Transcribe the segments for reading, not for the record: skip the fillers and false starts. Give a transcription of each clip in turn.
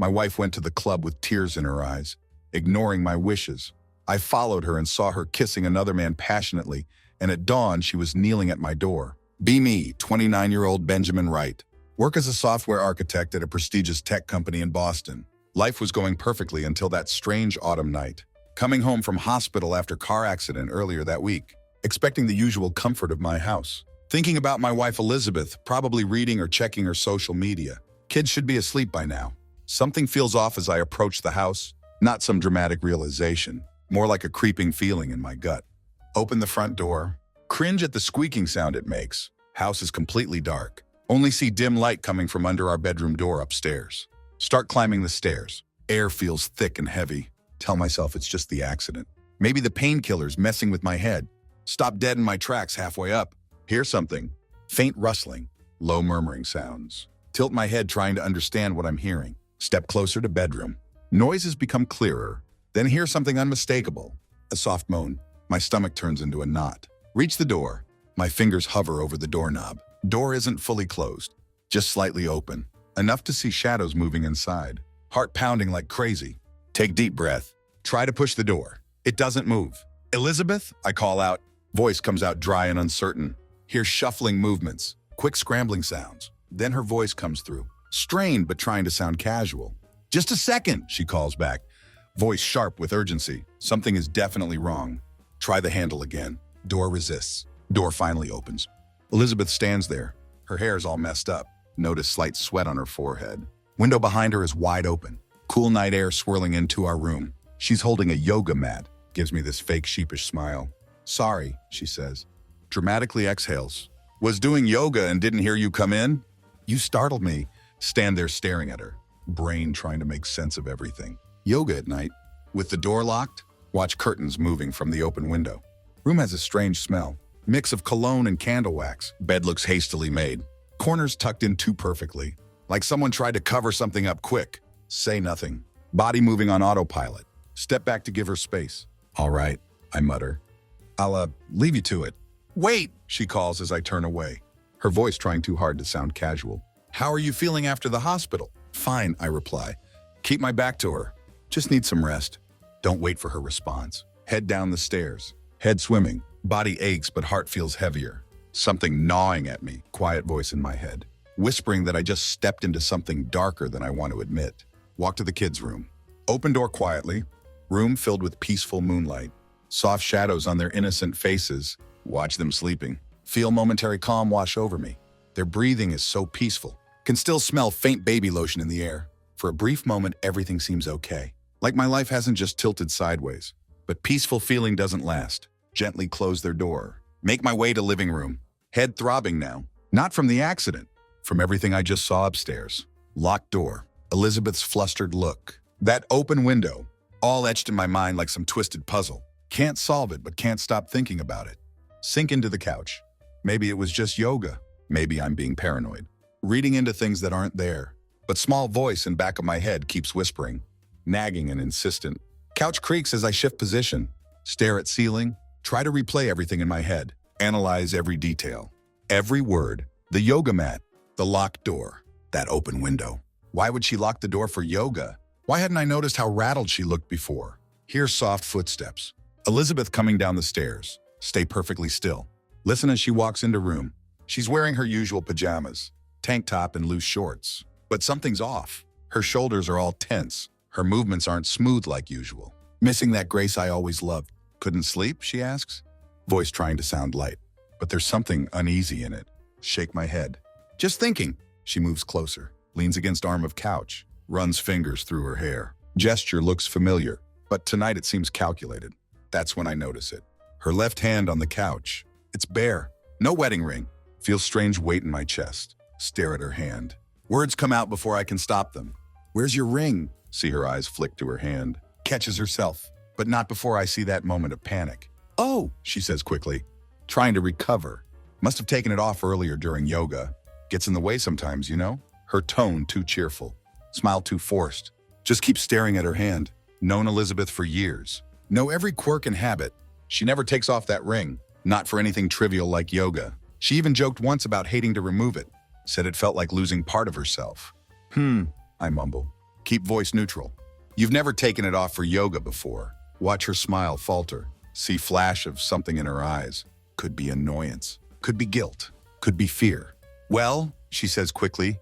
My wife went to the club with tears in her eyes, ignoring my wishes. I followed her and saw her kissing another man passionately, and at dawn she was kneeling at my door. Be me, 29-year-old Benjamin Wright. Work as a software architect at a prestigious tech company in Boston. Life was going perfectly until that strange autumn night. Coming home from hospital after car accident earlier that week, expecting the usual comfort of my house. Thinking about my wife Elizabeth, probably reading or checking her social media. Kids should be asleep by now. Something feels off as I approach the house, not some dramatic realization, more like a creeping feeling in my gut. Open the front door, cringe at the squeaking sound it makes. House is completely dark. Only see dim light coming from under our bedroom door upstairs. Start climbing the stairs. Air feels thick and heavy. Tell myself it's just the accident. Maybe the painkiller's messing with my head. Stop dead in my tracks halfway up. Hear something. Faint rustling. Low murmuring sounds. Tilt my head trying to understand what I'm hearing. Step closer to bedroom. Noises become clearer. Then hear something unmistakable. A soft moan. My stomach turns into a knot. Reach the door. My fingers hover over the doorknob. Door isn't fully closed. Just slightly open. Enough to see shadows moving inside. Heart pounding like crazy. Take deep breath. Try to push the door. It doesn't move. Elizabeth? I call out. Voice comes out dry and uncertain. Hear shuffling movements. Quick scrambling sounds. Then her voice comes through. Strained but trying to sound casual. Just a second, she calls back. Voice sharp with urgency. Something is definitely wrong. Try the handle again. Door resists. Door finally opens. Elizabeth stands there. Her hair's all messed up. Notice slight sweat on her forehead. Window behind her is wide open. Cool night air swirling into our room. She's holding a yoga mat. Gives me this fake sheepish smile. Sorry, she says. Dramatically exhales. Was doing yoga and didn't hear you come in? You startled me. Stand there staring at her. Brain trying to make sense of everything. Yoga at night. With the door locked, watch curtains moving from the open window. Room has a strange smell. Mix of cologne and candle wax. Bed looks hastily made. Corners tucked in too perfectly. Like someone tried to cover something up quick. Say nothing. Body moving on autopilot. Step back to give her space. All right, I mutter. I'll leave you to it. Wait, she calls as I turn away. Her voice trying too hard to sound casual. How are you feeling after the hospital? Fine, I reply. Keep my back to her. Just need some rest. Don't wait for her response. Head down the stairs. Head swimming. Body aches, but heart feels heavier. Something gnawing at me, quiet voice in my head. Whispering that I just stepped into something darker than I want to admit. Walk to the kids' room. Open door quietly. Room filled with peaceful moonlight. Soft shadows on their innocent faces. Watch them sleeping. Feel momentary calm wash over me. Their breathing is so peaceful. Can still smell faint baby lotion in the air. For a brief moment, everything seems okay. Like my life hasn't just tilted sideways. But peaceful feeling doesn't last. Gently close their door. Make my way to living room. Head throbbing now. Not from the accident. From everything I just saw upstairs. Locked door. Elizabeth's flustered look. That open window. All etched in my mind like some twisted puzzle. Can't solve it, but can't stop thinking about it. Sink into the couch. Maybe it was just yoga. Maybe I'm being paranoid. Reading into things that aren't there. But small voice in back of my head keeps whispering. Nagging and insistent. Couch creaks as I shift position. Stare at ceiling. Try to replay everything in my head. Analyze every detail. Every word. The yoga mat. The locked door. That open window. Why would she lock the door for yoga? Why hadn't I noticed how rattled she looked before? Hear soft footsteps. Elizabeth coming down the stairs. Stay perfectly still. Listen as she walks into room. She's wearing her usual pajamas. Tank top and loose shorts. But something's off. Her shoulders are all tense. Her movements aren't smooth like usual. Missing that grace I always loved. Couldn't sleep, she asks. Voice trying to sound light. But there's something uneasy in it. Shake my head. Just thinking. She moves closer. Leans against arm of couch. Runs fingers through her hair. Gesture looks familiar. But tonight it seems calculated. That's when I notice it. Her left hand on the couch. It's bare. No wedding ring. Feels strange weight in my chest. Stare at her hand. Words come out before I can stop them. Where's your ring? See her eyes flick to her hand. Catches herself. But not before I see that moment of panic. Oh, she says quickly. Trying to recover. Must have taken it off earlier during yoga. Gets in the way sometimes, you know? Her tone too cheerful. Smile too forced. Just keep staring at her hand. Known Elizabeth for years. Know every quirk and habit. She never takes off that ring. Not for anything trivial like yoga. She even joked once about hating to remove it. Said it felt like losing part of herself. I mumble. Keep voice neutral. You've never taken it off for yoga before. Watch her smile falter. See flash of something in her eyes. Could be annoyance. Could be guilt. Could be fear. Well, she says quickly,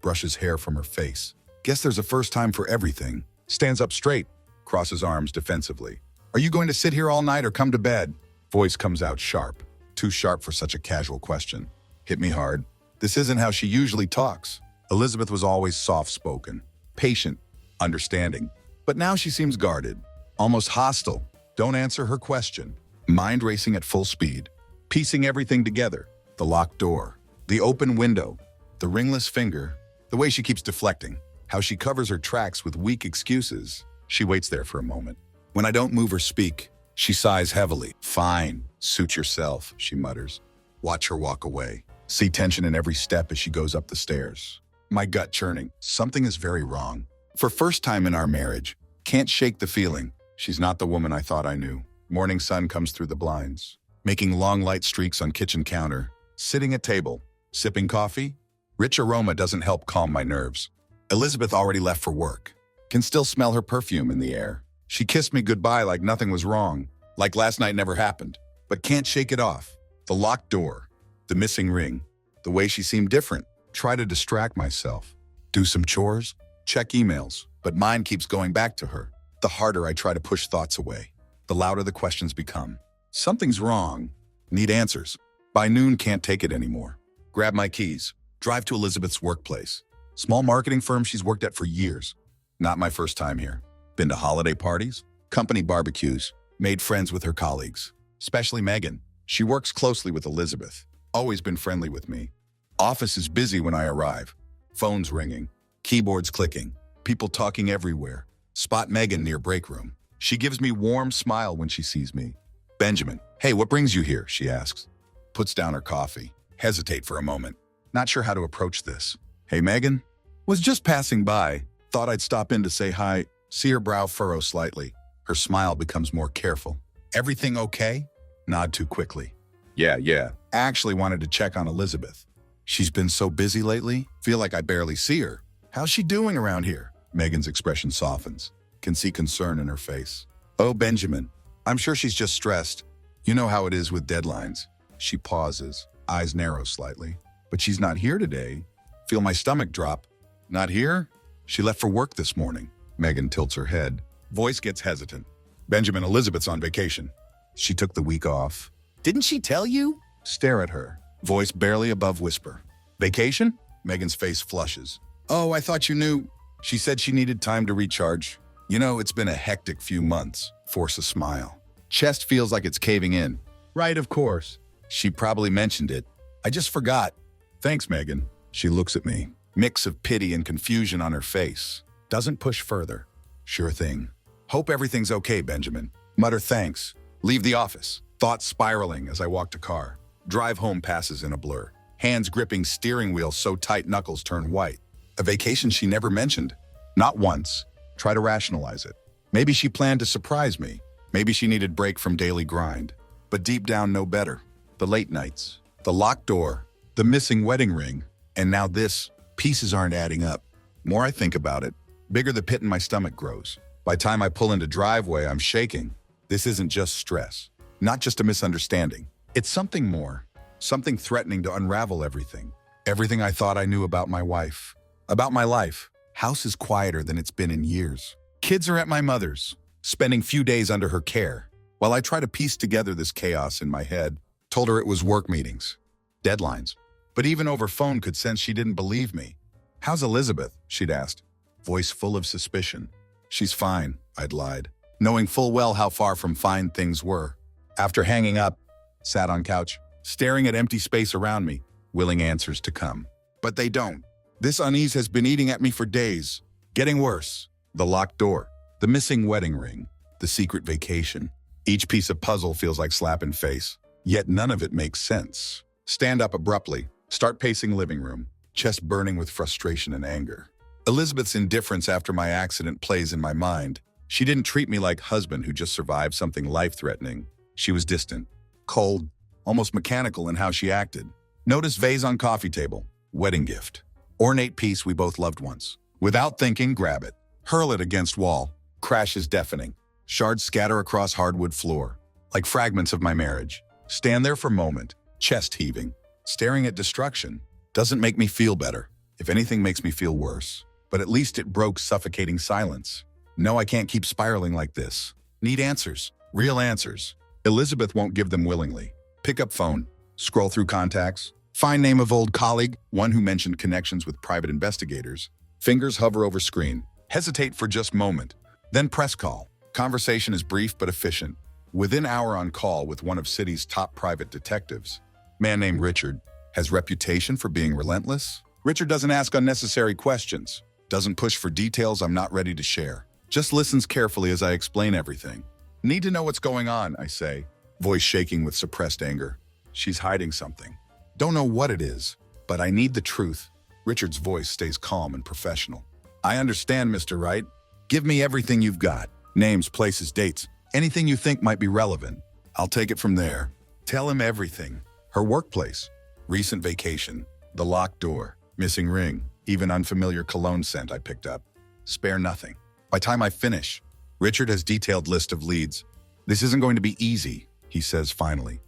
brushes hair from her face. Guess there's a first time for everything. Stands up straight, crosses arms defensively. Are you going to sit here all night or come to bed? Voice comes out sharp. Too sharp for such a casual question. Hit me hard. This isn't how she usually talks. Elizabeth was always soft-spoken, patient, understanding. But now she seems guarded, almost hostile. Don't answer her question. Mind racing at full speed, piecing everything together. The locked door, the open window, the ringless finger, the way she keeps deflecting, how she covers her tracks with weak excuses. She waits there for a moment. When I don't move or speak, she sighs heavily. Fine, suit yourself, she mutters. Watch her walk away. See tension in every step as she goes up the stairs. My gut churning. Something is very wrong. For first time in our marriage, can't shake the feeling. She's not the woman I thought I knew. Morning sun comes through the blinds, making long light streaks on kitchen counter. Sitting at table, sipping coffee. Rich aroma doesn't help calm my nerves. Elizabeth already left for work. Can still smell her perfume in the air. She kissed me goodbye like nothing was wrong, like last night never happened. But can't shake it off. The locked door, the missing ring, the way she seemed different. Try to distract myself. Do some chores, check emails, but mine keeps going back to her. The harder I try to push thoughts away, the louder the questions become. Something's wrong. Need answers. By noon, can't take it anymore. Grab my keys. Drive to Elizabeth's workplace. Small marketing firm she's worked at for years. Not my first time here. Been to holiday parties, company barbecues, made friends with her colleagues, especially Megan. She works closely with Elizabeth. Always been friendly with me. Office is busy when I arrive. Phones ringing, keyboards clicking, people talking everywhere. Spot Megan near break room. She gives me warm smile when she sees me. Benjamin, hey, what brings you here? She asks. Puts down her coffee. Hesitate for a moment. Not sure how to approach this. Hey, Megan. Was just passing by. Thought I'd stop in to say hi. See her brow furrow slightly. Her smile becomes more careful. Everything okay? Nod too quickly. Yeah. Actually wanted to check on Elizabeth. She's been so busy lately. Feel like I barely see her. How's she doing around here? Megan's expression softens. Can see concern in her face. Oh, Benjamin. I'm sure she's just stressed. You know how it is with deadlines. She pauses, eyes narrow slightly. But she's not here today. Feel my stomach drop. Not here? She left for work this morning. Megan tilts her head. Voice gets hesitant. Benjamin, Elizabeth's on vacation. She took the week off. Didn't she tell you? Stare at her. Voice barely above whisper. Vacation? Megan's face flushes. Oh, I thought you knew. She said she needed time to recharge. You know, it's been a hectic few months. Force a smile. Chest feels like it's caving in. Right, of course. She probably mentioned it. I just forgot. Thanks, Megan. She looks at me. Mix of pity and confusion on her face. Doesn't push further. Sure thing. Hope everything's okay, Benjamin. Mutter thanks. Leave the office. Thoughts spiraling as I walk to car. Drive home passes in a blur. Hands gripping steering wheel so tight knuckles turn white. A vacation she never mentioned. Not once. Try to rationalize it. Maybe she planned to surprise me. Maybe she needed break from daily grind. But deep down, know better. The late nights. The locked door. The missing wedding ring. And now this. Pieces aren't adding up. More I think about it, bigger the pit in my stomach grows. By the time I pull into driveway, I'm shaking. This isn't just stress. Not just a misunderstanding. It's something more. Something threatening to unravel everything. Everything I thought I knew about my wife. About my life. House is quieter than it's been in years. Kids are at my mother's, spending few days under her care. While I try to piece together this chaos in my head, told her it was work meetings. Deadlines. But even over phone could sense she didn't believe me. How's Elizabeth? She'd asked. Voice full of suspicion. She's fine, I'd lied, knowing full well how far from fine things were. After hanging up, sat on couch, staring at empty space around me, willing answers to come. But they don't. This unease has been eating at me for days. Getting worse. The locked door, the missing wedding ring, the secret vacation. Each piece of puzzle feels like slap in face, yet none of it makes sense. Stand up abruptly, start pacing living room, chest burning with frustration and anger. Elizabeth's indifference after my accident plays in my mind. She didn't treat me like husband who just survived something life-threatening. She was distant, cold, almost mechanical in how she acted. Notice vase on coffee table, wedding gift. Ornate piece we both loved once. Without thinking, grab it. Hurl it against wall. Crash is deafening. Shards scatter across hardwood floor, like fragments of my marriage. Stand there for a moment, chest heaving. Staring at destruction doesn't make me feel better. If anything, makes me feel worse. But at least it broke suffocating silence. No, I can't keep spiraling like this. Need answers. Real answers. Elizabeth won't give them willingly. Pick up phone. Scroll through contacts. Find name of old colleague, one who mentioned connections with private investigators. Fingers hover over screen. Hesitate for just moment. Then press call. Conversation is brief but efficient. Within hour on call with one of city's top private detectives. Man named Richard. Has reputation for being relentless. Richard doesn't ask unnecessary questions. Doesn't push for details I'm not ready to share. Just listens carefully as I explain everything. Need to know what's going on, I say, voice shaking with suppressed anger. She's hiding something. Don't know what it is, but I need the truth. Richard's voice stays calm and professional. I understand, Mr. Wright. Give me everything you've got. Names, places, dates, anything you think might be relevant. I'll take it from there. Tell him everything. Her workplace, recent vacation, the locked door, missing ring, even unfamiliar cologne scent I picked up. Spare nothing. By time I finish, Richard has detailed list of leads. This isn't going to be easy, he says finally.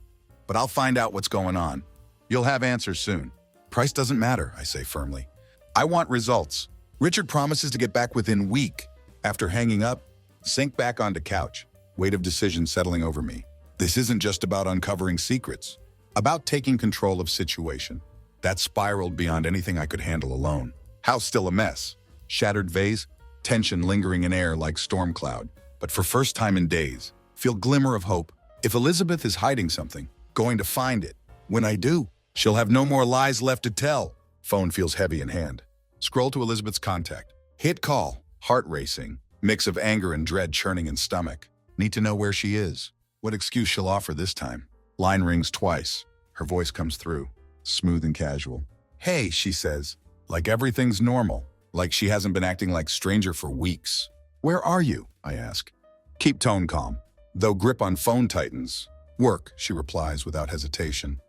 But I'll find out what's going on. You'll have answers soon. Price doesn't matter, I say firmly. I want results. Richard promises to get back within week. After hanging up, sink back onto couch, weight of decision settling over me. This isn't just about uncovering secrets, about taking control of situation. That spiraled beyond anything I could handle alone. House still a mess. Shattered vase, tension lingering in air like storm cloud. But for first time in days, feel glimmer of hope. If Elizabeth is hiding something, going to find it. When I do, she'll have no more lies left to tell. Phone feels heavy in hand. Scroll to Elizabeth's contact. Hit call. Heart racing. Mix of anger and dread churning in stomach. Need to know where she is. What excuse she'll offer this time. Line rings twice. Her voice comes through. Smooth and casual. Hey, she says. Like everything's normal. Like she hasn't been acting like stranger for weeks. Where are you? I ask. Keep tone calm. Though grip on phone tightens. Work, she replies without hesitation.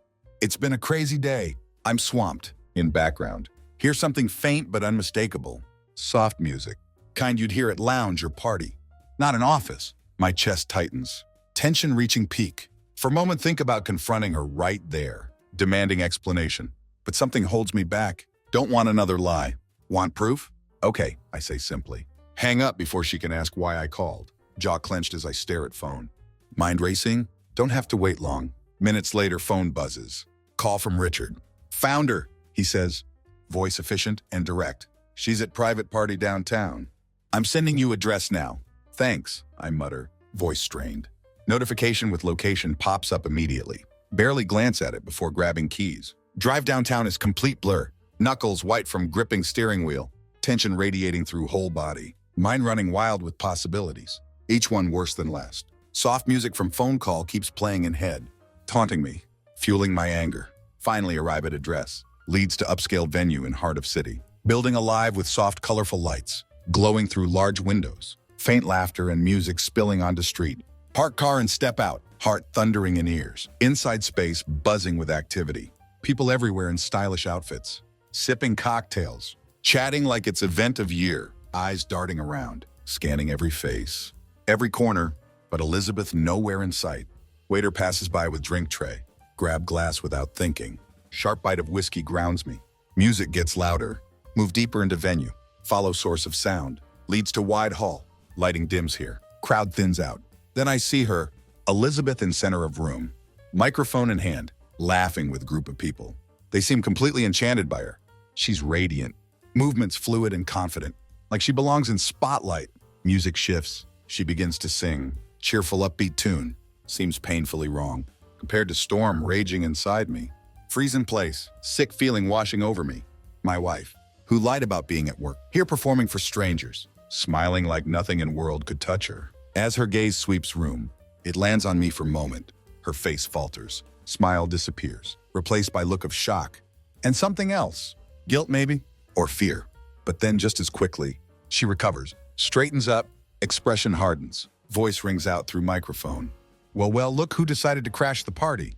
It's been a crazy day. I'm swamped. In background. Hear something faint but unmistakable. Soft music. Kind you'd hear at lounge or party. Not an office. My chest tightens. Tension reaching peak. For a moment, think about confronting her right there. Demanding explanation. But something holds me back. Don't want another lie. Want proof? Okay, I say simply. Hang up before she can ask why I called. Jaw clenched as I stare at phone. Mind racing? Don't have to wait long. Minutes later, phone buzzes. Call from Richard. Found her, he says. Voice efficient and direct. She's at private party downtown. I'm sending you address now. Thanks, I mutter, voice strained. Notification with location pops up immediately. Barely glance at it before grabbing keys. Drive downtown is complete blur. Knuckles white from gripping steering wheel. Tension radiating through whole body. Mind running wild with possibilities. Each one worse than last. Soft music from phone call keeps playing in head. Taunting me. Fueling my anger. Finally arrive at address. Leads to upscale venue in heart of city. Building alive with soft colorful lights. Glowing through large windows. Faint laughter and music spilling onto street. Park car and step out. Heart thundering in ears. Inside space buzzing with activity. People everywhere in stylish outfits. Sipping cocktails. Chatting like it's event of year. Eyes darting around. Scanning every face. Every corner. But Elizabeth nowhere in sight. Waiter passes by with drink tray. Grab glass without thinking. Sharp bite of whiskey grounds me. Music gets louder. Move deeper into venue. Follow source of sound. Leads to wide hall. Lighting dims here. Crowd thins out. Then I see her, Elizabeth in center of room. Microphone in hand. Laughing with group of people. They seem completely enchanted by her. She's radiant. Movements fluid and confident. Like she belongs in spotlight. Music shifts. She begins to sing. Cheerful upbeat tune. Seems painfully wrong. Compared to storm raging inside me. Freeze in place. Sick feeling washing over me. My wife, who lied about being at work, here performing for strangers, smiling like nothing in world could touch her. As her gaze sweeps room, it lands on me for a moment. Her face falters. Smile disappears, replaced by look of shock. And something else. Guilt maybe? Or fear. But then just as quickly, she recovers, straightens up, expression hardens. Voice rings out through microphone. Well, look who decided to crash the party.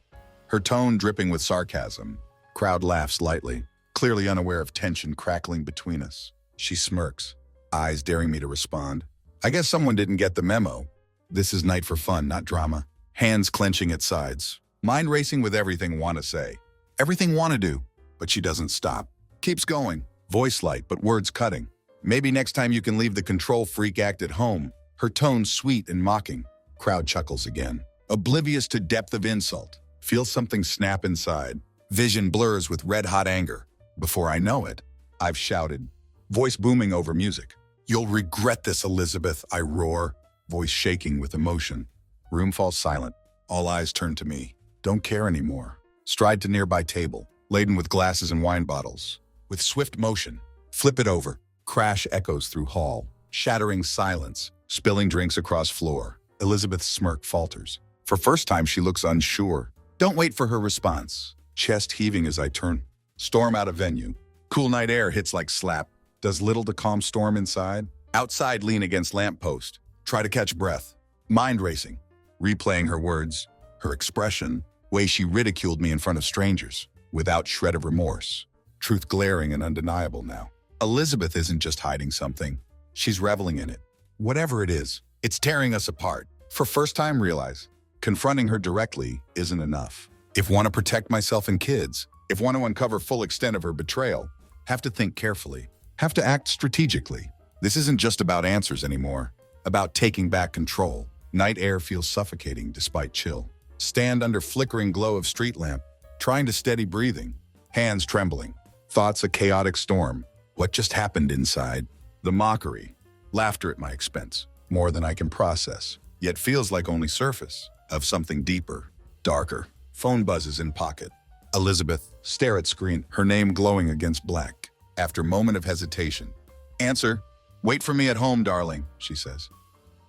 Her tone dripping with sarcasm. Crowd laughs lightly, clearly unaware of tension crackling between us. She smirks. eyes daring me to respond. I guess someone didn't get the memo. This is night for fun, not drama. Hands clenching at sides. Mind racing with everything want to say. Everything want to do, but she doesn't stop. Keeps going. Voice light, but words cutting. Maybe next time you can leave the control freak act at home. Her tone sweet and mocking. Crowd chuckles again. Oblivious to depth of insult. Feel something snap inside. Vision blurs with red-hot anger. Before I know it, I've shouted. Voice booming over music. You'll regret this, Elizabeth, I roar. Voice shaking with emotion. Room falls silent. All eyes turn to me. Don't care anymore. Stride to nearby table, laden with glasses and wine bottles. With swift motion, flip it over. Crash echoes through hall. Shattering silence. Spilling drinks across floor. Elizabeth's smirk falters. For first time, she looks unsure. Don't wait for her response. Chest heaving as I turn. Storm out of venue. Cool night air hits like slap. Does little to calm storm inside. Outside, lean against lamppost. Try to catch breath. Mind racing. Replaying her words. Her expression. Way she ridiculed me in front of strangers. Without shred of remorse. Truth glaring and undeniable now. Elizabeth isn't just hiding something. She's reveling in it. Whatever it is, it's tearing us apart. For first time realize, confronting her directly isn't enough. If want to protect myself and kids, if want to uncover full extent of her betrayal, have to think carefully, have to act strategically. This isn't just about answers anymore, about taking back control. Night air feels suffocating despite chill. Stand under flickering glow of street lamp, trying to steady breathing, hands trembling, thoughts a chaotic storm. What just happened inside? The mockery, laughter at my expense, more than I can process, yet feels like only surface of something deeper, darker. Phone buzzes in pocket. Elizabeth, stare at screen, her name glowing against black. After moment of hesitation. Answer, wait for me at home, darling, she says.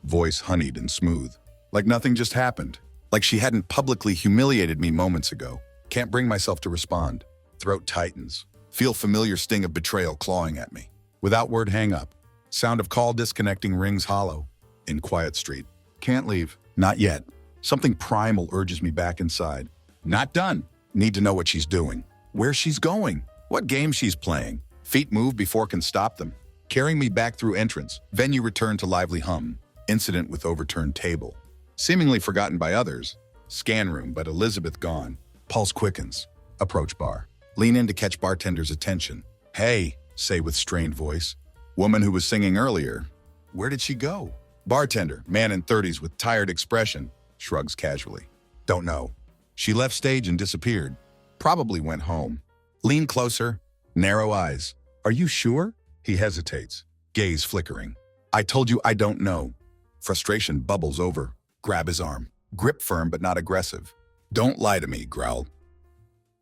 Voice honeyed and smooth, like nothing just happened, like she hadn't publicly humiliated me moments ago. Can't bring myself to respond. Throat tightens. Feel familiar sting of betrayal clawing at me. Without word hang up. Sound of call disconnecting rings hollow. In quiet street. Can't leave. Not yet. Something primal urges me back inside. Not done. Need to know what she's doing. Where she's going. What game she's playing. Feet move before can stop them. Carrying me back through entrance. Venue return to lively hum. Incident with overturned table. Seemingly forgotten by others. Scan room, but Elizabeth gone. Pulse quickens. Approach bar. Lean in to catch bartender's attention. Hey, say with strained voice. Woman who was singing earlier. Where did she go? Bartender, man in 30s with tired expression, shrugs casually. Don't know. She left stage and disappeared. Probably went home. Lean closer. Narrow eyes. Are you sure? He hesitates. Gaze flickering. I told you I don't know. Frustration bubbles over. Grab his arm. Grip firm but not aggressive. Don't lie to me, growl.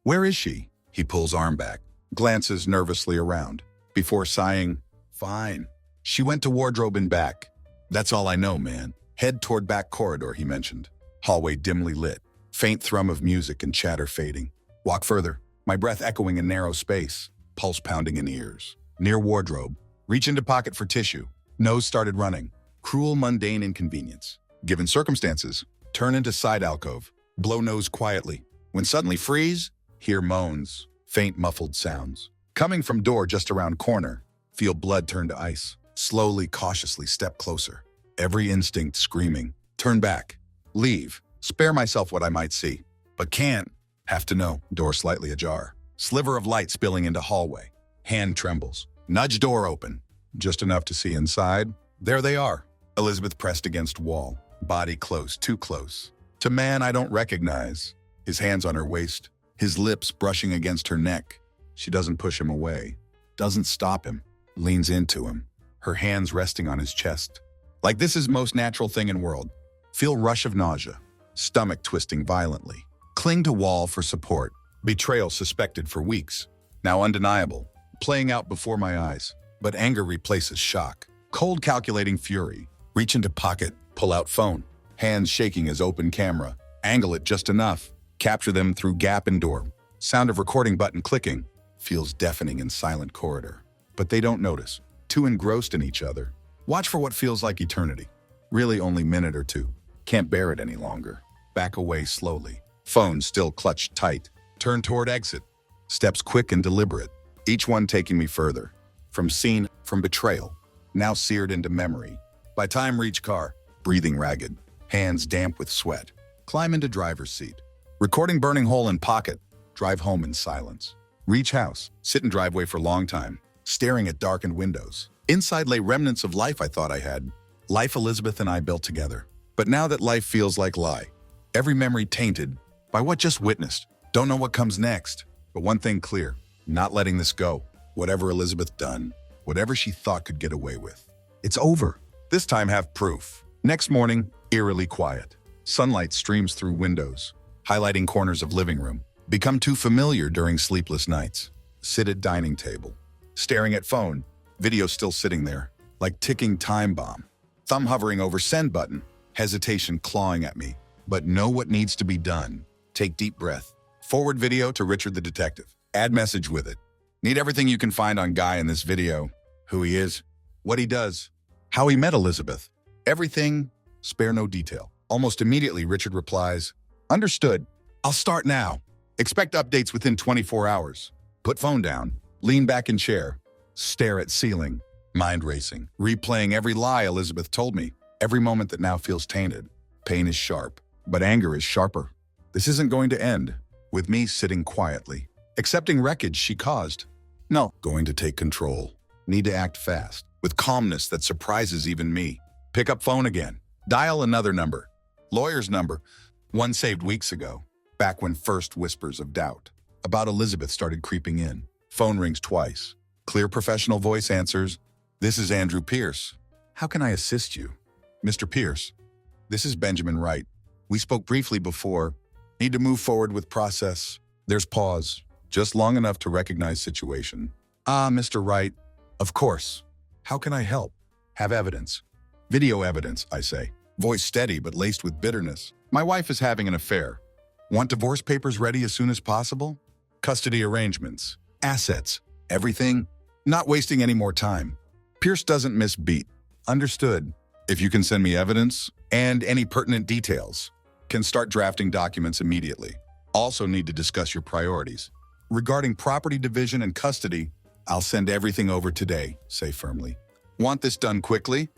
Where is she? He pulls arm back. Glances nervously around. Before sighing, fine. She went to wardrobe and back. That's all I know, man. Head toward back corridor, he mentioned. Hallway dimly lit. Faint thrum of music and chatter fading. Walk further. My breath echoing in narrow space. Pulse pounding in ears. Near wardrobe. Reach into pocket for tissue. Nose started running. Cruel, mundane inconvenience. Given circumstances, turn into side alcove. Blow nose quietly. When suddenly freeze, hear moans. Faint muffled sounds. Coming from door just around corner. Feel blood turn to ice. Slowly, cautiously step closer. Every instinct screaming. Turn back. Leave. Spare myself what I might see. But can't. Have to know. Door slightly ajar. Sliver of light spilling into hallway. Hand trembles. Nudge door open. Just enough to see inside. There they are. Elizabeth pressed against wall. Body close, too close. To man I don't recognize. His hands on her waist. His lips brushing against her neck. She doesn't push him away. Doesn't stop him. Leans into him. Her hands resting on his chest. Like this is most natural thing in world. Feel rush of nausea. Stomach twisting violently. Cling to wall for support. Betrayal suspected for weeks. Now undeniable. Playing out before my eyes. But anger replaces shock. Cold calculating fury. Reach into pocket. Pull out phone. Hands shaking as open camera. Angle it just enough. Capture them through gap in door. Sound of recording button clicking. Feels deafening in silent corridor. But they don't notice. Too engrossed in each other. Watch for what feels like eternity. Really only minute or two. Can't bear it any longer. Back away slowly. Phone still clutched tight. Turn toward exit. Steps quick and deliberate. Each one taking me further. From scene, from betrayal. now seared into memory. By time reach car, breathing ragged, hands damp with sweat. Climb into driver's seat. Recording burning hole in pocket, drive home in silence. Reach house, sit in driveway for long time, staring at darkened windows. Inside lay remnants of life I thought I had. Life Elizabeth and I built together. But now that life feels like lie. Every memory tainted by what just witnessed. Don't know what comes next. But one thing clear, not letting this go. Whatever Elizabeth done, whatever she thought could get away with. It's over. This time have proof. Next morning, eerily quiet. Sunlight streams through windows, highlighting corners of living room. Become too familiar during sleepless nights. Sit at dining table. Staring at phone, video still sitting there, like ticking time bomb. Thumb hovering over send button, hesitation clawing at me. But know what needs to be done. Take deep breath. Forward video to Richard the detective. Add message with it. Need everything you can find on Guy in this video. Who he is, what he does, how he met Elizabeth. Everything, spare no detail. Almost immediately, Richard replies, understood. I'll start now. Expect updates within 24 hours. Put phone down, lean back in chair, stare at ceiling, mind racing, replaying every lie Elizabeth told me, every moment that now feels tainted. Pain is sharp, but anger is sharper. This isn't going to end with me sitting quietly, accepting wreckage she caused. No, going to take control. Need to act fast, with calmness that surprises even me. Pick up phone again. Dial another number. Lawyer's number. One saved weeks ago, back when first whispers of doubt about Elizabeth started creeping in. Phone rings twice. Clear professional voice answers, this is Andrew Pierce. How can I assist you? Mr. Pierce, this is Benjamin Wright. We spoke briefly before. Need to move forward with process. There's pause, just long enough to recognize situation. Ah, Mr. Wright. Of course. How can I help? Have evidence. Video evidence, I say. Voice steady but laced with bitterness. My wife is having an affair. Want divorce papers ready as soon as possible? Custody arrangements. Assets. Everything. Not wasting any more time. Pierce doesn't miss beat. Understood. If you can send me evidence and any pertinent details, can start drafting documents immediately. Also need to discuss your priorities. Regarding property division and custody, I'll send everything over today, say firmly. Want this done quickly?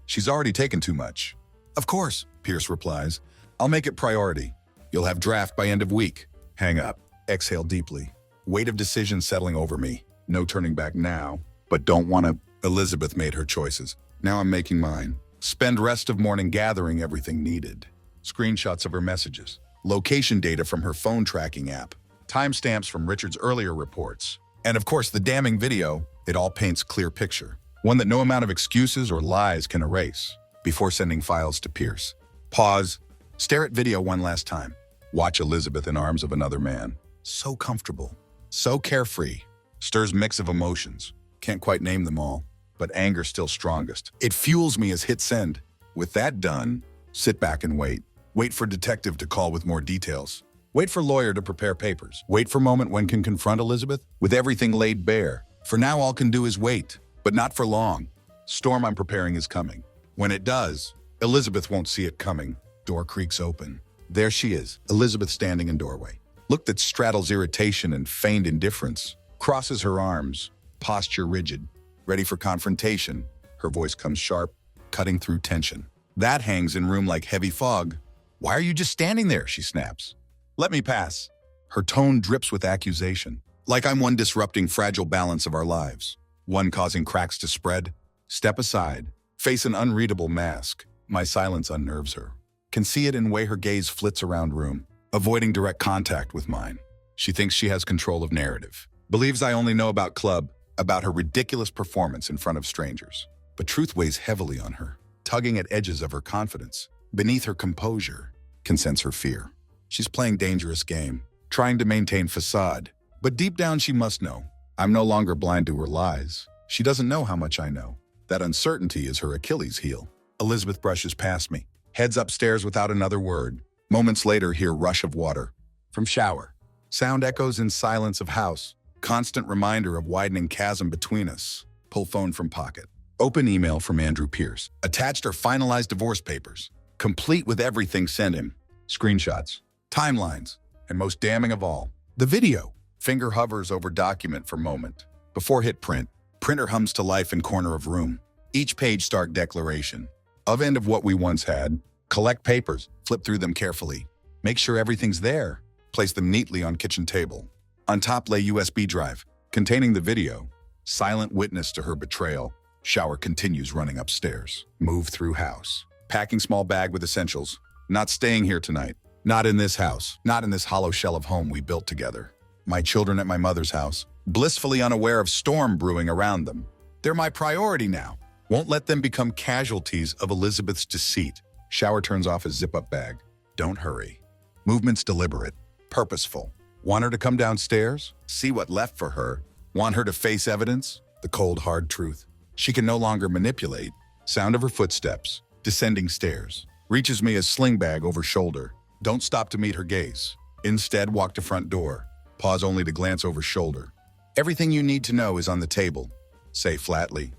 She's already taken too much. Of course, Pierce replies. I'll make it priority. You'll have draft by end of week. Hang up. Exhale deeply. Weight of decision settling over me. No turning back now, but don't want to. Elizabeth made her choices. Now I'm making mine. Spend rest of morning gathering everything needed. Screenshots of her messages. Location data from her phone tracking app. Timestamps from Richard's earlier reports. And of course, the damning video. It all paints clear picture. One that no amount of excuses or lies can erase. Before sending files to Pierce. Pause. Stare at video one last time. Watch Elizabeth in arms of another man. So comfortable. So carefree. Stirs mix of emotions. Can't quite name them all. But anger still strongest. It fuels me as hit send. With that done, sit back and wait. Wait for detective to call with more details. Wait for lawyer to prepare papers. Wait for moment when can confront Elizabeth with everything laid bare. For now, all can do is wait, but not for long. Storm I'm preparing is coming. When it does, Elizabeth won't see it coming. Door creaks open. There she is, Elizabeth standing in doorway. Look that straddles irritation and feigned indifference. Crosses her arms, posture rigid, ready for confrontation. Her voice comes sharp, cutting through tension. That hangs in room like heavy fog. Why are you just standing there? She snaps. Let me pass. Her tone drips with accusation, like I'm one disrupting fragile balance of our lives, one causing cracks to spread. Step aside, face an unreadable mask. My silence unnerves her. Can see it in way her gaze flits around room, avoiding direct contact with mine. She thinks she has control of narrative, believes I only know about club, about her ridiculous performance in front of strangers. But truth weighs heavily on her, tugging at edges of her confidence. Beneath her composure, can sense her fear. She's playing dangerous game, trying to maintain facade. But deep down she must know, I'm no longer blind to her lies. She doesn't know how much I know. That uncertainty is her Achilles heel. Elizabeth brushes past me, heads upstairs without another word. Moments later, hear rush of water from shower. Sound echoes in silence of house. Constant reminder of widening chasm between us. Pull phone from pocket. Open email from Andrew Pierce. Attached are finalized divorce papers, complete with everything sent him. Screenshots, timelines, and most damning of all, the video. Finger hovers over document for moment. Before hit print, printer hums to life in corner of room. Each page stark declaration. Of end of what we once had. Collect papers. Flip through them carefully. Make sure everything's there. Place them neatly on kitchen table. On top lay USB drive, containing the video. Silent witness to her betrayal. Shower continues running upstairs. Move through house. Packing small bag with essentials. Not staying here tonight. Not in this house. Not in this hollow shell of home we built together. My children at my mother's house, blissfully unaware of storm brewing around them. They're my priority now. Won't let them become casualties of Elizabeth's deceit. Shower turns off his zip-up bag. Don't hurry. Movement's deliberate, purposeful. Want her to come downstairs? See what left for her? Want her to face evidence? The cold, hard truth. She can no longer manipulate. Sound of her footsteps. Descending stairs. Reaches me as sling bag over shoulder. Don't stop to meet her gaze. Instead, walk to front door. Pause only to glance over shoulder. Everything you need to know is on the table. Say flatly.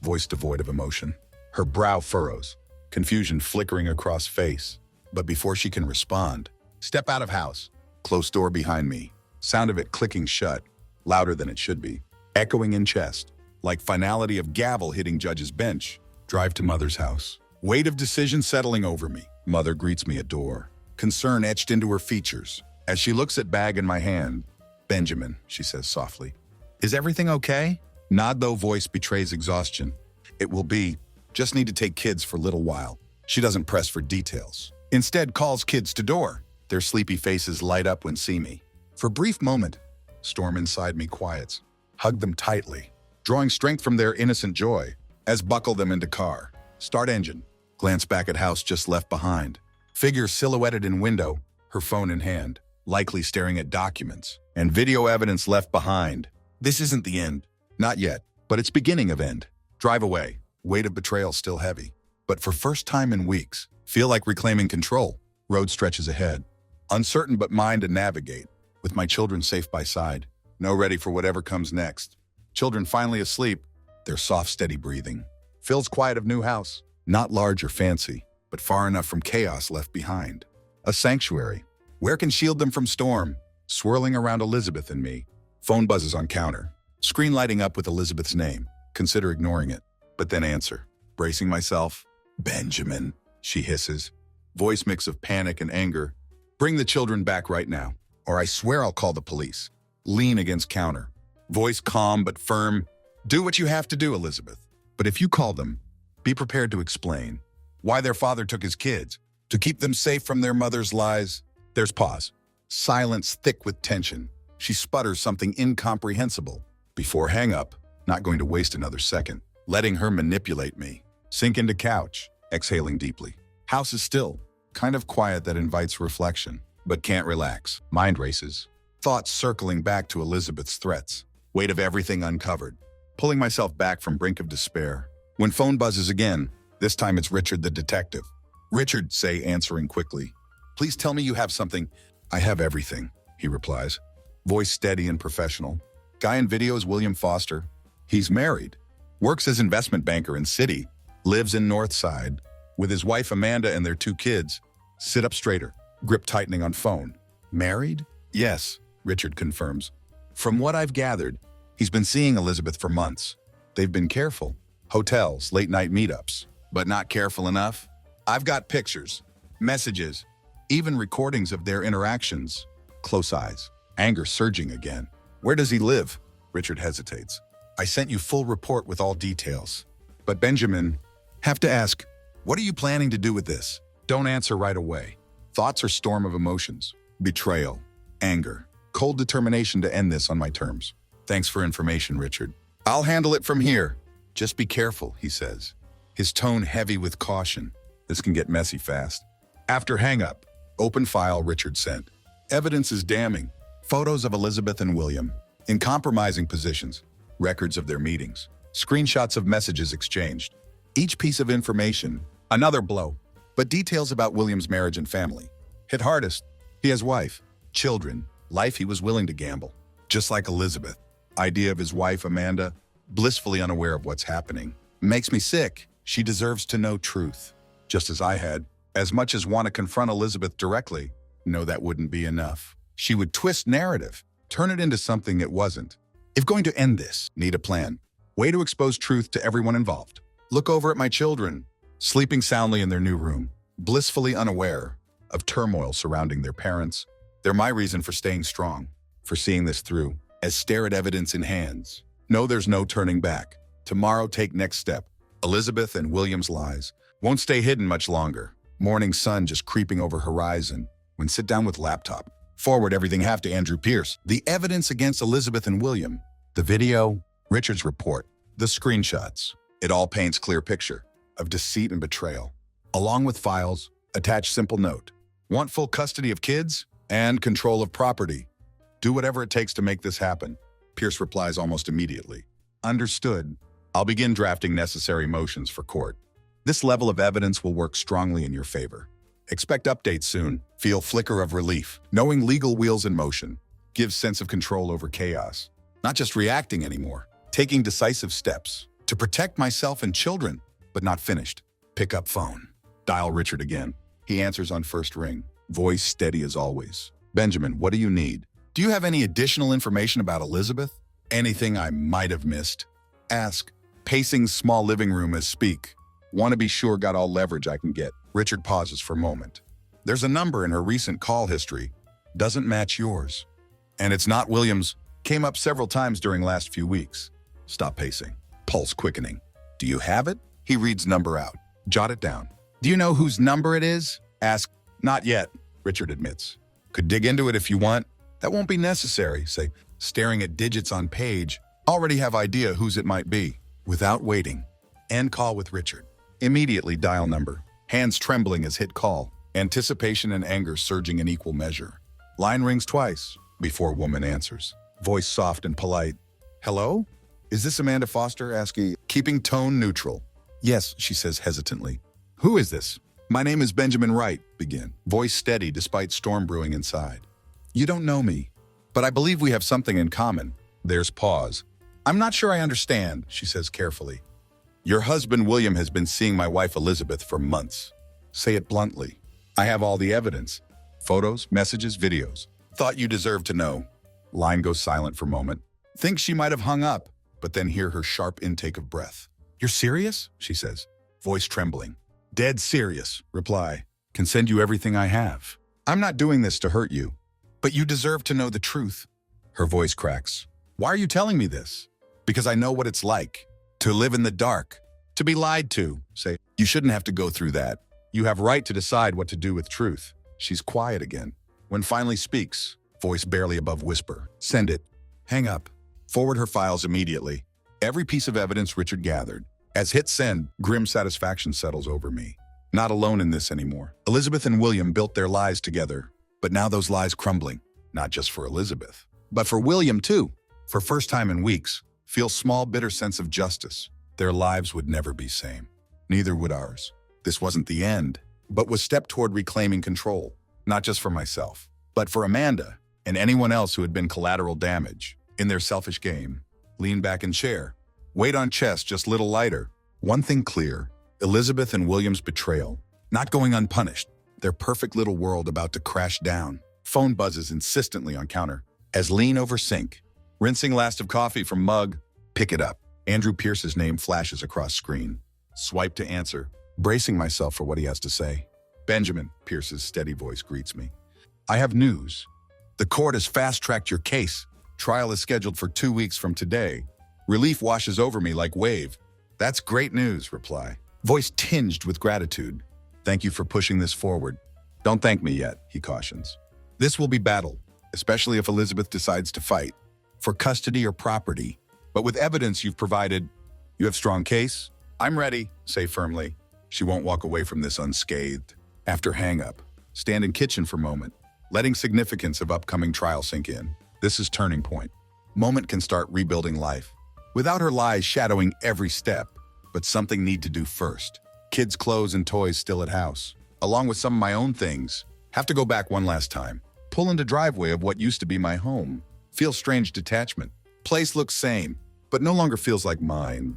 Voice devoid of emotion. Her brow furrows. Confusion flickering across face. But before she can respond, step out of house. Close door behind me. Sound of it clicking shut. Louder than it should be. Echoing in chest. Like finality of gavel hitting judge's bench. Drive to mother's house. Weight of decision settling over me. Mother greets me at door. Concern etched into her features. As she looks at bag in my hand. Benjamin, she says softly. Is everything okay? Nod though voice betrays exhaustion. It will be. Just need to take kids for a little while. She doesn't press for details. Instead calls kids to door. Their sleepy faces light up when see me. For a brief moment, storm inside me quiets. Hug them tightly. Drawing strength from their innocent joy. As buckle them into car. Start engine. Glance back at house just left behind. Figure silhouetted in window, her phone in hand, likely staring at documents, and video evidence left behind. This isn't the end. Not yet, but it's beginning of end. Drive away. Weight of betrayal still heavy. But for first time in weeks, feel like reclaiming control. Road stretches ahead. Uncertain but mind to navigate. With my children safe by side. No ready for whatever comes next. Children finally asleep. Their soft, steady breathing. Fills quiet of new house. Not large or fancy, but far enough from chaos left behind. A sanctuary. Where can shield them from storm? Swirling around Elizabeth and me. Phone buzzes on counter. Screen lighting up with Elizabeth's name. Consider ignoring it, but then answer. Bracing myself. Benjamin, she hisses. Voice mix of panic and anger. Bring the children back right now, or I swear I'll call the police. Lean against counter. Voice calm but firm. Do what you have to do, Elizabeth. But if you call them, be prepared to explain why their father took his kids, to keep them safe from their mother's lies. There's pause. Silence thick with tension. She sputters something incomprehensible. Before hang up, not going to waste another second. Letting her manipulate me. Sink into couch, exhaling deeply. House is still, kind of quiet that invites reflection, but can't relax. Mind races. Thoughts circling back to Elizabeth's threats. Weight of everything uncovered. Pulling myself back from brink of despair. When phone buzzes again, this time it's Richard the detective. Richard, say, answering quickly. Please tell me you have something. I have everything, he replies. Voice steady and professional. Guy in video is William Foster. He's married. Works as investment banker in city. Lives in North Side. With his wife Amanda and their 2 kids. Sit up straighter. Grip tightening on phone. Married? Yes, Richard confirms. From what I've gathered, he's been seeing Elizabeth for months. They've been careful. Hotels, late-night meetups. But not careful enough? I've got pictures, messages, even recordings of their interactions. Close eyes. Anger surging again. Where does he live? Richard hesitates. I sent you full report with all details. But Benjamin, have to ask, what are you planning to do with this? Don't answer right away. Thoughts are storm of emotions. Betrayal. Anger. Cold determination to end this on my terms. Thanks for information, Richard. I'll handle it from here. Just be careful, he says. His tone heavy with caution. This can get messy fast. After hang-up, open file Richard sent. Evidence is damning. Photos of Elizabeth and William, in compromising positions. Records of their meetings. Screenshots of messages exchanged. Each piece of information, another blow. But details about William's marriage and family. Hit hardest. He has wife, children, life he was willing to gamble. Just like Elizabeth. Idea of his wife, Amanda, blissfully unaware of what's happening. Makes me sick. She deserves to know truth. Just as I had. As much as want to confront Elizabeth directly, no, that wouldn't be enough. She would twist narrative, turn it into something it wasn't. If going to end this, need a plan. Way to expose truth to everyone involved. Look over at my children, sleeping soundly in their new room, blissfully unaware of turmoil surrounding their parents. They're my reason for staying strong, for seeing this through, as stare at evidence in hands. No, there's no turning back. Tomorrow, take next step. Elizabeth and William's lies won't stay hidden much longer. Morning sun just creeping over horizon. When sit down with laptop. Forward everything have to Andrew Pierce. The evidence against Elizabeth and William. The video, Richard's report, the screenshots. It all paints clear picture of deceit and betrayal. Along with files, attach simple note. Want full custody of kids and control of property. Do whatever it takes to make this happen. Pierce replies almost immediately. Understood. I'll begin drafting necessary motions for court. This level of evidence will work strongly in your favor. Expect updates soon. Feel flicker of relief. Knowing legal wheels in motion gives sense of control over chaos. Not just reacting anymore. Taking decisive steps to protect myself and children, but not finished. Pick up phone. Dial Richard again. He answers on first ring. Voice steady as always. Benjamin, what do you need? Do you have any additional information about Elizabeth? Anything I might have missed? Ask. Pacing small living room as speak. Want to be sure got all leverage I can get. Richard pauses for a moment. There's a number in her recent call history. Doesn't match yours. And it's not William's. Came up several times during last few weeks. Stop pacing. Pulse quickening. Do you have it? He reads number out. Jot it down. Do you know whose number it is? Ask. Not yet, Richard admits. Could dig into it if you want. That won't be necessary, say, staring at digits on page. Already have idea whose it might be. Without waiting. End call with Richard. Immediately dial number. Hands trembling as hit call. Anticipation and anger surging in equal measure. Line rings twice before woman answers. Voice soft and polite. Hello? Is this Amanda Foster? Asking, keeping tone neutral. Yes, she says hesitantly. Who is this? My name is Benjamin Wright, begin. Voice steady despite storm brewing inside. You don't know me, but I believe we have something in common. There's pause. I'm not sure I understand, she says carefully. Your husband William has been seeing my wife Elizabeth for months. Say it bluntly. I have all the evidence. Photos, messages, videos. Thought you deserved to know. Line goes silent for a moment. Think she might have hung up, but then hear her sharp intake of breath. You're serious? She says, voice trembling. Dead serious, reply. Can send you everything I have. I'm not doing this to hurt you, but you deserve to know the truth. Her voice cracks. Why are you telling me this? Because I know what it's like. To live in the dark. To be lied to. Say, you shouldn't have to go through that. You have right to decide what to do with truth. She's quiet again. When finally speaks, voice barely above whisper. Send it. Hang up. Forward her files immediately. Every piece of evidence Richard gathered. As hit send, grim satisfaction settles over me. Not alone in this anymore. Elizabeth and William built their lies together, but now those lies crumbling. Not just for Elizabeth, but for William too. For first time in weeks, feel small bitter sense of justice. Their lives would never be same. Neither would ours. This wasn't the end, but was step toward reclaiming control. Not just for myself, but for Amanda and anyone else who had been collateral damage in their selfish game. Lean back in chair. Weight on chest just little lighter. One thing clear, Elizabeth and William's betrayal, not going unpunished. Their perfect little world about to crash down. Phone buzzes insistently on counter. As lean over sink. Rinsing last of coffee from mug. Pick it up. Andrew Pierce's name flashes across screen. Swipe to answer. Bracing myself for what he has to say. Benjamin, Pierce's steady voice greets me. I have news. The court has fast-tracked your case. Trial is scheduled for 2 weeks from today. Relief washes over me like wave. That's great news, reply. Voice tinged with gratitude. Thank you for pushing this forward. Don't thank me yet, he cautions. This will be battle, especially if Elizabeth decides to fight. For custody or property. But with evidence you've provided, you have strong case? I'm ready, say firmly. She won't walk away from this unscathed. After hang-up, stand in kitchen for a moment, letting significance of upcoming trial sink in. This is turning point. Moment can start rebuilding life. Without her lies shadowing every step, but something need to do first. Kids' clothes and toys still at house, along with some of my own things. Have to go back one last time. Pull into driveway of what used to be my home. Feel strange detachment. Place looks same, but no longer feels like mine.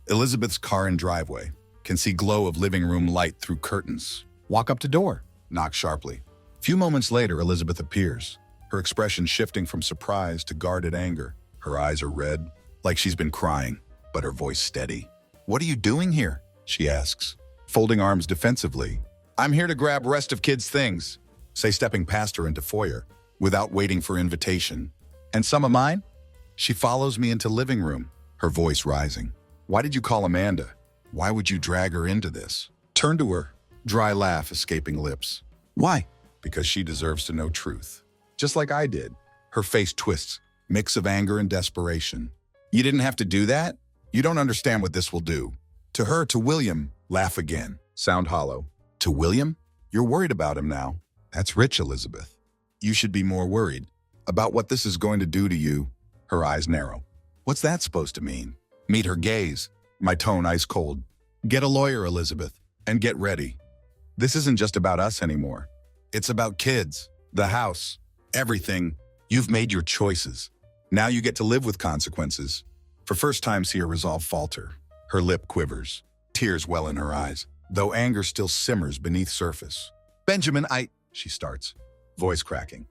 Elizabeth's car and driveway. Can see glow of living room light through curtains. Walk up to door. Knock sharply. Few moments later, Elizabeth appears. Her expression shifting from surprise to guarded anger. Her eyes are red, like she's been crying, but her voice steady. What are you doing here? she asks, folding arms defensively. I'm here to grab rest of kids' things, say, stepping past her into foyer, without waiting for invitation. And some of mine? She follows me into living room, her voice rising. Why did you call Amanda? Why would you drag her into this? Turn to her, dry laugh escaping lips. Why? Because she deserves to know truth. Just like I did. Her face twists, mix of anger and desperation. You didn't have to do that? You don't understand what this will do. To her, to William, laugh again, sound hollow. To William? You're worried about him now. That's rich, Elizabeth. You should be more worried about what this is going to do to you. Her eyes narrow. What's that supposed to mean? Meet her gaze, my tone ice cold. Get a lawyer, Elizabeth, and get ready. This isn't just about us anymore. It's about kids, the house, everything. You've made your choices. Now you get to live with consequences. For first time, see her resolve falter. Her lip quivers, tears well in her eyes, though anger still simmers beneath surface. Benjamin, she starts, voice cracking.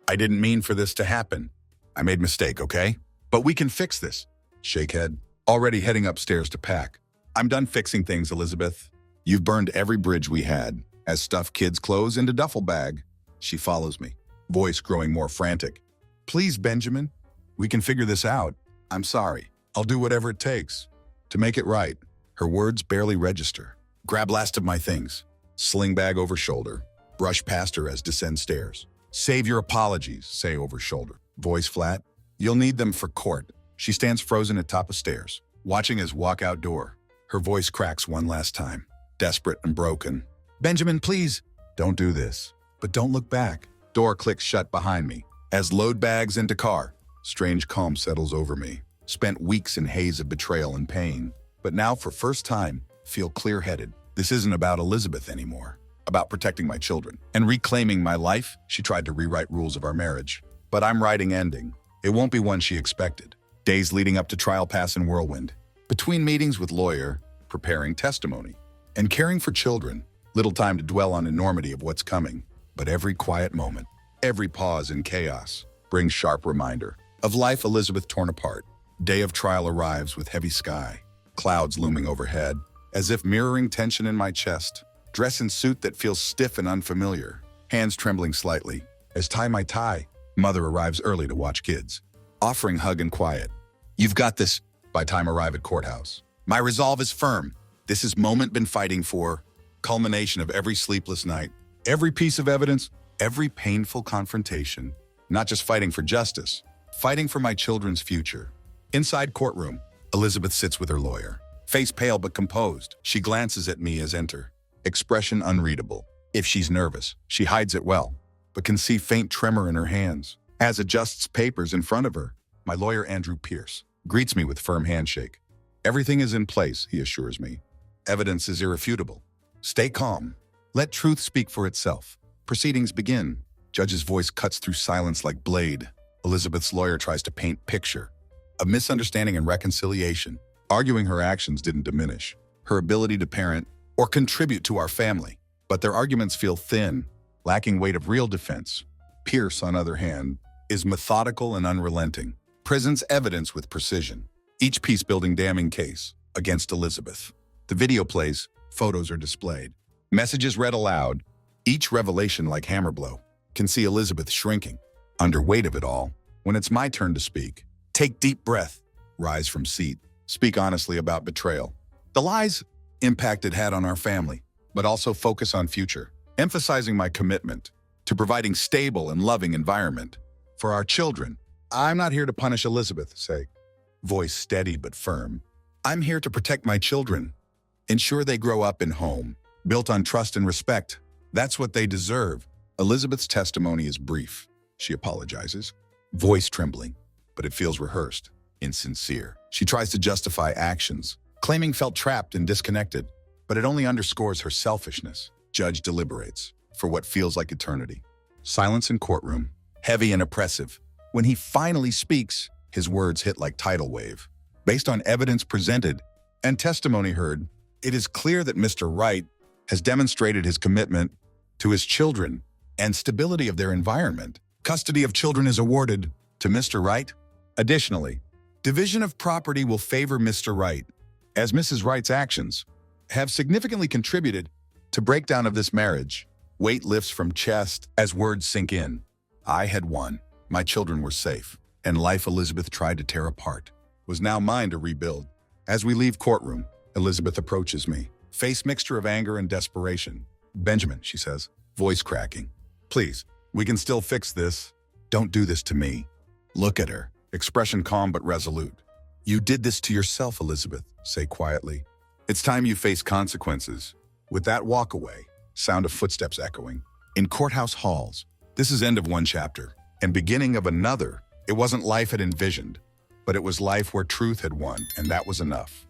I didn't mean for this to happen. I made a mistake, okay? But we can fix this. Shake head, already heading upstairs to pack. I'm done fixing things, Elizabeth. You've burned every bridge we had, as stuff kids' clothes into duffel bag. She follows me, voice growing more frantic. Please, Benjamin, we can figure this out. I'm sorry. I'll do whatever it takes to make it right. Her words barely register. Grab last of my things. Sling bag over shoulder. Brush past her as descend stairs. Save your apologies, say over shoulder. Voice flat. You'll need them for court. She stands frozen at top of stairs, watching us walk out door. Her voice cracks one last time, desperate and broken. Benjamin, please, don't do this. But don't look back. Door clicks shut behind me. As load bags into car, strange calm settles over me. Spent weeks in haze of betrayal and pain. But now, for first time, feel clear-headed. This isn't about Elizabeth anymore. About protecting my children and reclaiming my life. She tried to rewrite rules of our marriage. But I'm writing ending. It won't be one she expected. Days leading up to trial pass in whirlwind. Between meetings with lawyer, preparing testimony, and caring for children, little time to dwell on enormity of what's coming. But every quiet moment, every pause in chaos, brings sharp reminder of life Elizabeth torn apart. Day of trial arrives with heavy sky, clouds looming overhead, as if mirroring tension in my chest. Dress in suit that feels stiff and unfamiliar, hands trembling slightly. As tie my tie, mother arrives early to watch kids, offering hug and quiet. You've got this. By time arrive at courthouse. My resolve is firm. This is moment been fighting for. Culmination of every sleepless night, every piece of evidence, every painful confrontation. Not just fighting for justice, fighting for my children's future. Inside courtroom, Elizabeth sits with her lawyer. Face pale but composed, she glances at me as enter. Expression unreadable. If she's nervous, she hides it well, but can see faint tremor in her hands. As adjusts papers in front of her, my lawyer Andrew Pierce greets me with firm handshake. Everything is in place, he assures me. Evidence is irrefutable. Stay calm. Let truth speak for itself. Proceedings begin. Judge's voice cuts through silence like blade. Elizabeth's lawyer tries to paint picture. A misunderstanding and reconciliation. Arguing her actions didn't diminish her ability to parent or contribute to our family. But their arguments feel thin, lacking weight of real defense. Pierce, on the other hand, is methodical and unrelenting. Presents evidence with precision. Each piece building damning case against Elizabeth. The video plays, photos are displayed. Messages read aloud, each revelation like hammer blow. Can see Elizabeth shrinking. Under weight of it all, when it's my turn to speak. Take deep breath, rise from seat. Speak honestly about betrayal. The lies impact it had on our family, but also focus on future. Emphasizing my commitment to providing stable and loving environment for our children. I'm not here to punish Elizabeth, say. Voice steady but firm. I'm here to protect my children. Ensure they grow up in home, built on trust and respect. That's what they deserve. Elizabeth's testimony is brief. She apologizes, voice trembling, but it feels rehearsed, insincere. She tries to justify actions, claiming felt trapped and disconnected, but it only underscores her selfishness. Judge deliberates for what feels like eternity. Silence in courtroom, heavy and oppressive. When he finally speaks, his words hit like tidal wave. Based on evidence presented and testimony heard, it is clear that Mr. Wright has demonstrated his commitment to his children and stability of their environment. Custody of children is awarded to Mr. Wright. Additionally, division of property will favor Mr. Wright, as Mrs. Wright's actions have significantly contributed to breakdown of this marriage. Weight lifts from chest as words sink in. I had won. My children were safe. And life Elizabeth tried to tear apart was now mine to rebuild. As we leave courtroom, Elizabeth approaches me, face mixture of anger and desperation. Benjamin, she says, voice cracking. Please, we can still fix this. Don't do this to me. Look at her, expression calm but resolute. You did this to yourself, Elizabeth, say quietly. It's time you face consequences. With that walk away, sound of footsteps echoing. In courthouse halls, this is end of one chapter and beginning of another. It wasn't life had envisioned, but it was life where truth had won, and that was enough.